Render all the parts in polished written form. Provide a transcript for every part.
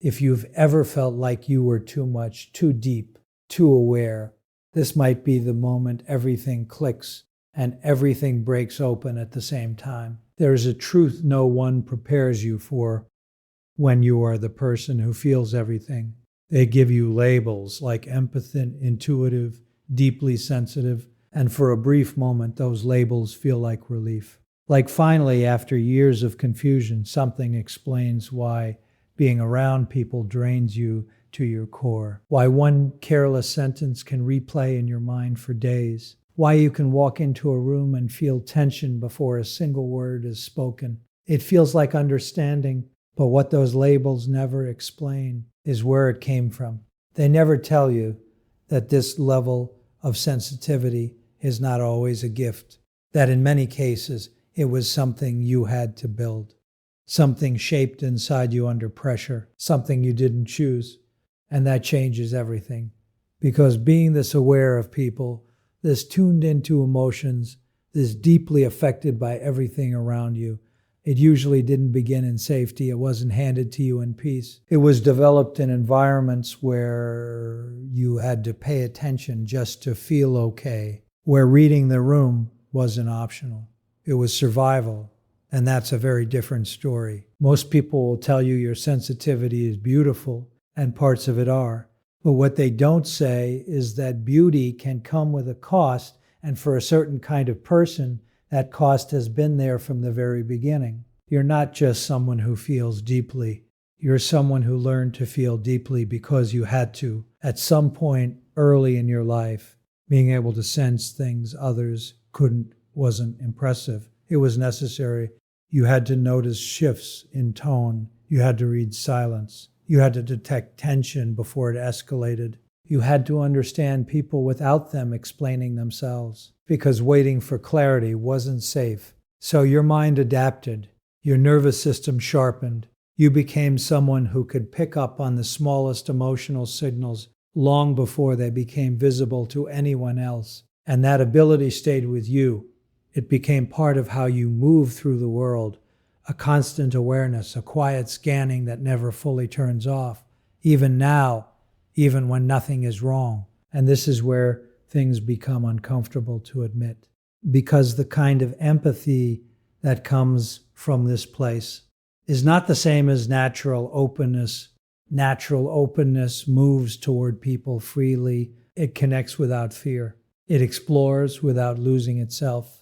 If you've ever felt like you were too much, too deep, too aware, this might be the moment everything clicks and everything breaks open at the same time. There is a truth no one prepares you for when you are the person who feels everything. They give you labels like empathetic, intuitive, deeply sensitive, and for a brief moment, those labels feel like relief. Like finally, after years of confusion, something explains why being around people drains you to your core, why one careless sentence can replay in your mind for days, why you can walk into a room and feel tension before a single word is spoken. It feels like understanding, but what those labels never explain is where it came from. They never tell you that this level of sensitivity is not always a gift, that in many cases it was something you had to build, something shaped inside you under pressure, something you didn't choose, and that changes everything. Because being this aware of people, this tuned into emotions, this deeply affected by everything around you, it usually didn't begin in safety. It wasn't handed to you in peace. It was developed in environments where you had to pay attention just to feel okay, where reading the room wasn't optional. It was survival, and that's a very different story. Most people will tell you your sensitivity is beautiful, and parts of it are. But what they don't say is that beauty can come with a cost, and for a certain kind of person, that cost has been there from the very beginning. You're not just someone who feels deeply. You're someone who learned to feel deeply because you had to. At some point early in your life, being able to sense things others couldn't wasn't impressive. It was necessary. You had to notice shifts in tone. You had to read silence. You had to detect tension before it escalated. You had to understand people without them explaining themselves, because waiting for clarity wasn't safe. So your mind adapted. Your nervous system sharpened. You became someone who could pick up on the smallest emotional signals long before they became visible to anyone else. And that ability stayed with you. It became part of how you move through the world, a constant awareness, a quiet scanning that never fully turns off, even now, even when nothing is wrong. And this is where things become uncomfortable to admit, because the kind of empathy that comes from this place is not the same as natural openness. Natural openness moves toward people freely. It connects without fear. It explores without losing itself.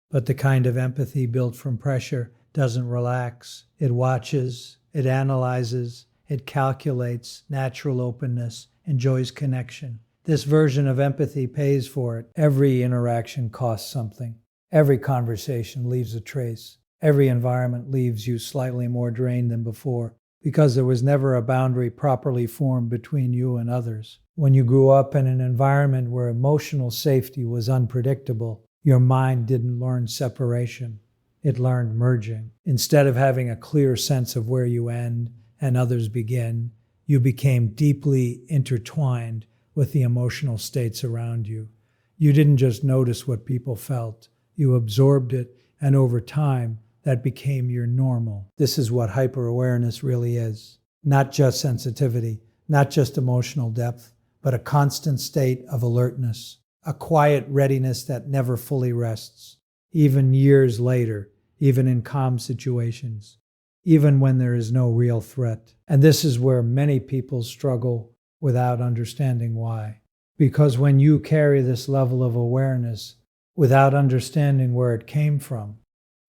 But the kind of empathy built from pressure doesn't relax. It watches, it analyzes, it calculates. Natural openness enjoys connection. This version of empathy pays for it. Every interaction costs something. Every conversation leaves a trace. Every environment leaves you slightly more drained than before, because there was never a boundary properly formed between you and others. When you grew up in an environment where emotional safety was unpredictable, your mind didn't learn separation. It learned merging. Instead of having a clear sense of where you end and others begin, you became deeply intertwined with the emotional states around you. You didn't just notice what people felt. You absorbed it, and over time, that became your normal. This is what hyper-awareness really is. Not just sensitivity, not just emotional depth, but a constant state of alertness, a quiet readiness that never fully rests, even years later, even in calm situations, even when there is no real threat. And this is where many people struggle without understanding why. Because when you carry this level of awareness without understanding where it came from,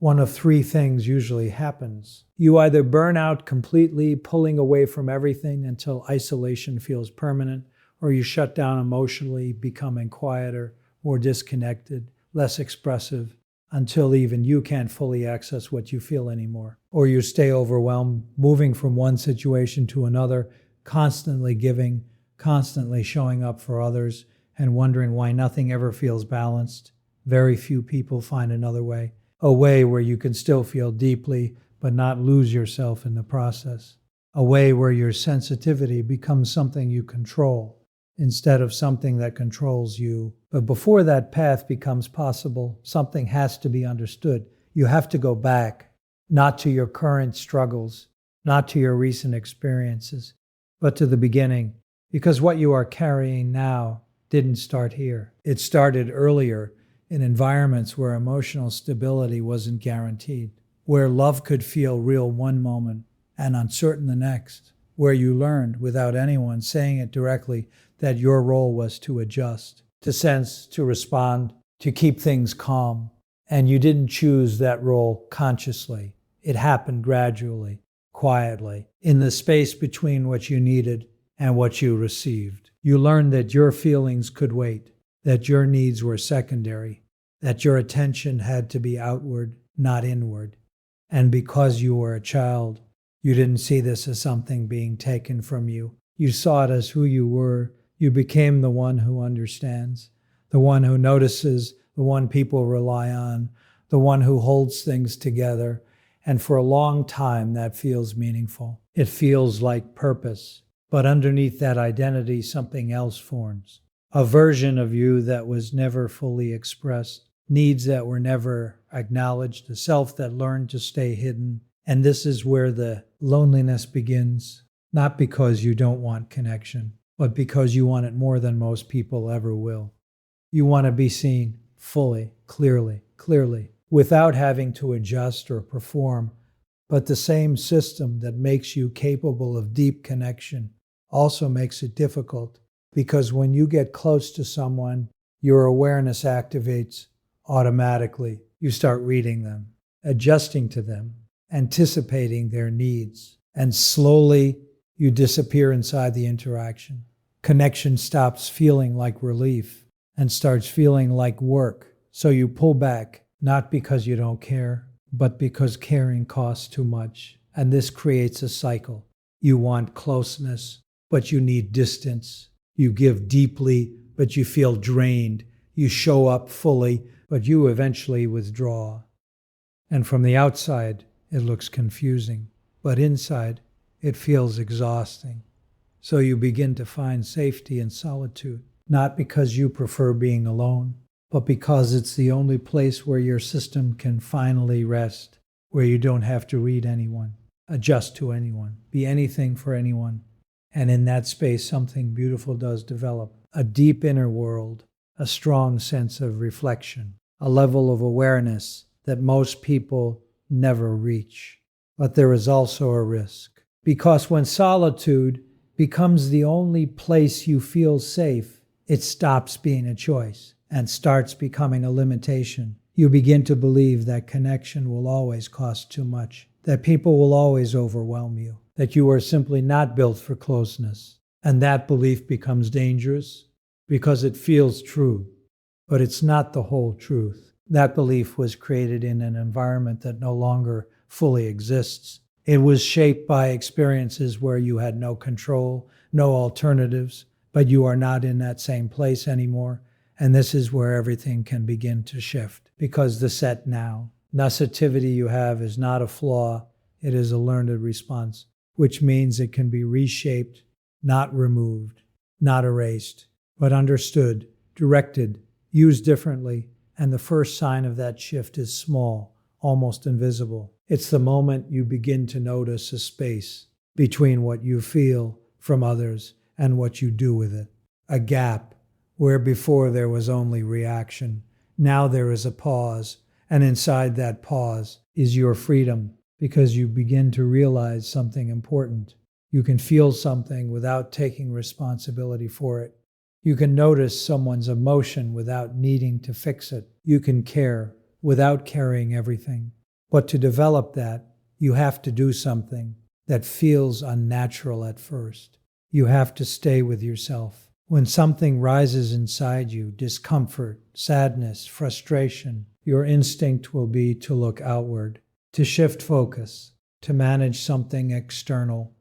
one of three things usually happens. You either burn out completely, pulling away from everything until isolation feels permanent, or you shut down emotionally, becoming quieter, more disconnected, less expressive, until even you can't fully access what you feel anymore. Or you stay overwhelmed, moving from one situation to another, constantly giving, constantly showing up for others, and wondering why nothing ever feels balanced. Very few people find another way, a way where you can still feel deeply, but not lose yourself in the process. A way where your sensitivity becomes something you control, instead of something that controls you. But before that path becomes possible, something has to be understood. You have to go back, not to your current struggles, not to your recent experiences. but to the beginning, because what you are carrying now didn't start here. It started earlier in environments where emotional stability wasn't guaranteed, where love could feel real one moment and uncertain the next, where you learned without anyone saying it directly that your role was to adjust, to sense, to respond, to keep things calm. And you didn't choose that role consciously. It happened gradually, quietly, in the space between what you needed and what you received. You learned that your feelings could wait, that your needs were secondary, that your attention had to be outward, not inward. And because you were a child, you didn't see this as something being taken from you. You saw it as who you were. You became the one who understands, the one who notices, the one people rely on, the one who holds things together. And for a long time, that feels meaningful. It feels like purpose. But underneath that identity, something else forms. A version of you that was never fully expressed, needs that were never acknowledged, a self that learned to stay hidden. And this is where the loneliness begins, not because you don't want connection, but because you want it more than most people ever will. You want to be seen fully, clearly, without having to adjust or perform. But the same system that makes you capable of deep connection also makes it difficult, because when you get close to someone, your awareness activates automatically. You start reading them, adjusting to them, anticipating their needs, and slowly you disappear inside the interaction. Connection stops feeling like relief and starts feeling like work. So you pull back, not because you don't care, but because caring costs too much. And this creates a cycle. You want closeness, but you need distance. You give deeply, but you feel drained. You show up fully, but you eventually withdraw. And from the outside, it looks confusing, but inside, it feels exhausting. So you begin to find safety in solitude, not because you prefer being alone, but because it's the only place where your system can finally rest, where you don't have to read anyone, adjust to anyone, be anything for anyone. And in that space, something beautiful does develop, a deep inner world, a strong sense of reflection, a level of awareness that most people never reach. But there is also a risk, because when solitude becomes the only place you feel safe, it stops being a choice and starts becoming a limitation. You begin to believe that connection will always cost too much, that people will always overwhelm you, that you are simply not built for closeness. And that belief becomes dangerous because it feels true, but it's not the whole truth. That belief was created in an environment that no longer fully exists. It was shaped by experiences where you had no control, no alternatives, but you are not in that same place anymore. And this is where everything can begin to shift, because the set now, nocivity you have is not a flaw, it is a learned response, which means it can be reshaped, not removed, not erased, but understood, directed, used differently. And the first sign of that shift is small, almost invisible. It's the moment you begin to notice a space between what you feel from others and what you do with it. A gap where before there was only reaction. Now there is a pause, and inside that pause is your freedom, because you begin to realize something important. You can feel something without taking responsibility for it. You can notice someone's emotion without needing to fix it. You can care without carrying everything. But to develop that, you have to do something that feels unnatural at first. You have to stay with yourself. When something rises inside you, discomfort, sadness, frustration, your instinct will be to look outward, to shift focus, to manage something external.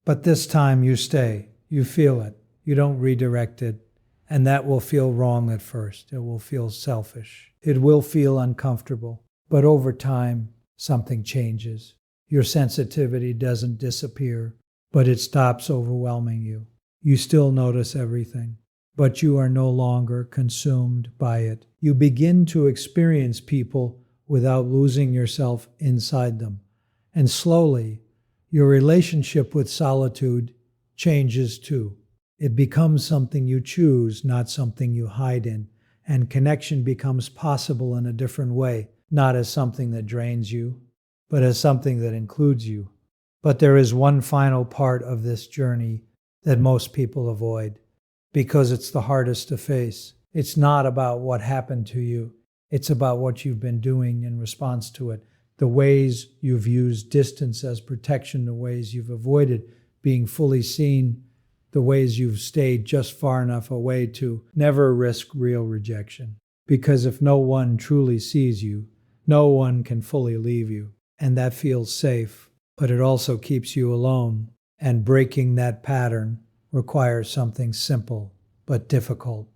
But this time you stay, you feel it, you don't redirect it, and that will feel wrong at first. It will feel selfish. It will feel uncomfortable. But over time, something changes. Your sensitivity doesn't disappear, but it stops overwhelming you. You still notice everything, but you are no longer consumed by it. You begin to experience people without losing yourself inside them. And slowly, your relationship with solitude changes too. It becomes something you choose, not something you hide in. And connection becomes possible in a different way, not as something that drains you, but as something that includes you. But there is one final part of this journey that most people avoid because it's the hardest to face. It's not about what happened to you. It's about what you've been doing in response to it. The ways you've used distance as protection, the ways you've avoided being fully seen, the ways you've stayed just far enough away to never risk real rejection. Because if no one truly sees you, no one can fully leave you. And that feels safe, but it also keeps you alone. And breaking that pattern requires something simple but difficult.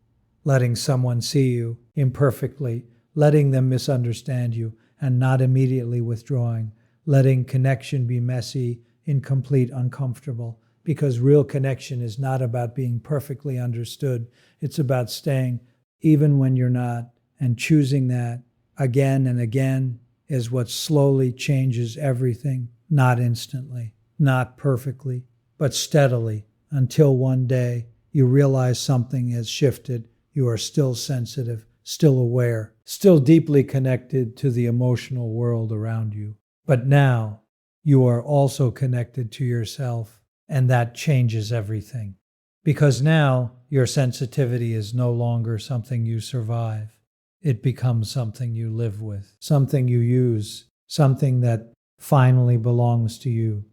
Letting someone see you imperfectly, letting them misunderstand you, and not immediately withdrawing. Letting connection be messy, incomplete, uncomfortable. Because real connection is not about being perfectly understood. It's about staying even when you're not. And choosing that again and again is what slowly changes everything. Not instantly, not perfectly, but steadily. Until one day you realize something has shifted. You are still sensitive, still aware, still deeply connected to the emotional world around you. But now you are also connected to yourself. And that changes everything. Because now your sensitivity is no longer something you survive. It becomes something you live with, something you use, something that finally belongs to you.